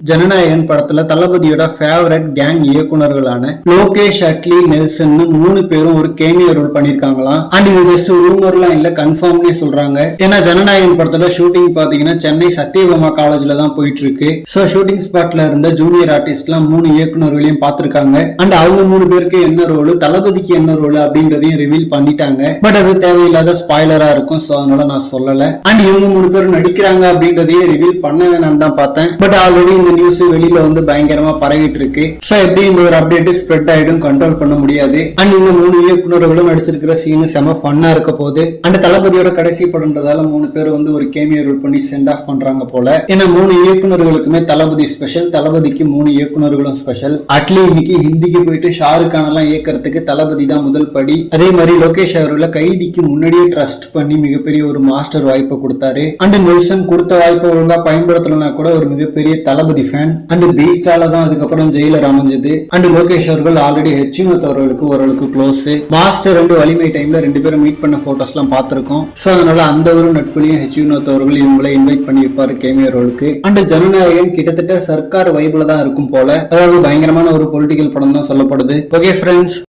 ஜனநாயகன் படத்துல தளபதியோட favourite gang இயக்குனர்களான லோகேஷ், அட்லி, நெல்சன் 3 பேரும் ஒரு கேமியோ ரோல் பண்ணிருக்காங்களாம். அண்ட் இது ஜஸ்ட் ரூமர்லாம் இல்ல, கன்ஃபார்ம்னே சொல்றாங்க. ஏன்னா ஜனநாயகன் படத்தோட ஷூட்டிங் பாத்தீங்கன்னா சென்னை சத்தியபாமா காலேஜ்ல தான் போயிட்டு இருக்கு. சோ ஷூட்டிங் ஸ்பாட்ல இருந்த ஜூனியர் ஆர்டிஸ்ட்லாம் 3 இயக்குனர்களையும் பார்த்திருக்காங்க. அண்ட் அவங்க 3 பேருக்கு என்ன ரோல், தளபதிக்கு என்ன ரோல் அப்படின்றதையும் ரிவீல் பண்ணிட்டாங்க. பட் அது தேவையில்லாத ஸ்பாய்லரா இருக்கும், சோ அதனால நான் சொல்லல. அண்ட் இவங்க 3 பேரும் நடிக்கிறாங்க அப்படின்றதையும் ரிவீல் பண்ண வேணாம்னு தான் பார்த்தேன். பட் ஆல்ரெடி நியூஸ் வெளியில வந்து பயங்கரமா பரவிட்டு இருக்கு. சோ எப்படி இந்த ஒரு அப்டேட் ஸ்ப்ரெட் ஆயிடும் கண்ட்ரோல் பண்ண முடியாது. அண்ட் இந்த 3 இயக்குனர்களும் நடிச்சிருக்கிற சீன் செம ஃபன்னா இருக்க போகுது. அண்ட் தளபதியோட கடைசி படம்ன்றதால 3 பேர் வந்து ஒரு கேமியோ ரோல் பண்ணி சென்ட் ஆஃப் பண்றாங்க போல. ஏன்னா 3 இயக்குனர்களுக்குமே தளபதி ஸ்பெஷல், தளபதிக்கு 3 இயக்குனர்களும் ஸ்பெஷல். அட்லி இன்னைக்கு ஹிந்திக்கு போயிட்டு ஷாருக் கான் எல்லாம் இயக்கிறதுக்கு தளபதி தான் முதல் படி. அதே மாதிரி லோகேஷ் அவர்களை கைதிக்கு முன்னாடியே ட்ரஸ்ட் பண்ணி மிகப்பெரிய ஒரு மாஸ்டர் வாய்ப்பை கொடுத்தாரு. அண்ட் நெல்சன் கொடுத்த வாய்ப்பை ஒழுங்கா பயன்படுத்தலனா கூட ஒரு மிகப்பெரிய தளபதி ஃபேன். அண்ட் பீஸ்டால தான் அதுக்கப்புறம் ஜெயிலர் அமைஞ்சது. அண்ட் லோகேஷ் அவர்கள் ஆல்ரெடி ஹெச்வினோத் அவர்களுக்கு ஓரளவுக்கு க்ளோஸ். மாஸ்டர் அண்ட் வலிமை டைம்ல 2 பேரும் மீட் பண்ண போட்டோஸ் எல்லாம் பார்த்திருக்கோம். சோ அதனால அந்த ஒரு நட்புலையும் ஹெச்வினோத் அவர்கள் இவங்களை இன்வைட் பண்ணியிருப்பாரு கேமியோ ரோலுக்கு. அண்ட் ஜனநாயகன் கிட்டத்தட்ட சர்க்கார் வைப்ல தான் இருக்கும் போல. அதாவது பயங்கரமான ஒரு பொலிட்டிக்கல் படம் தான் சொல்லப்படுது. Okay friends.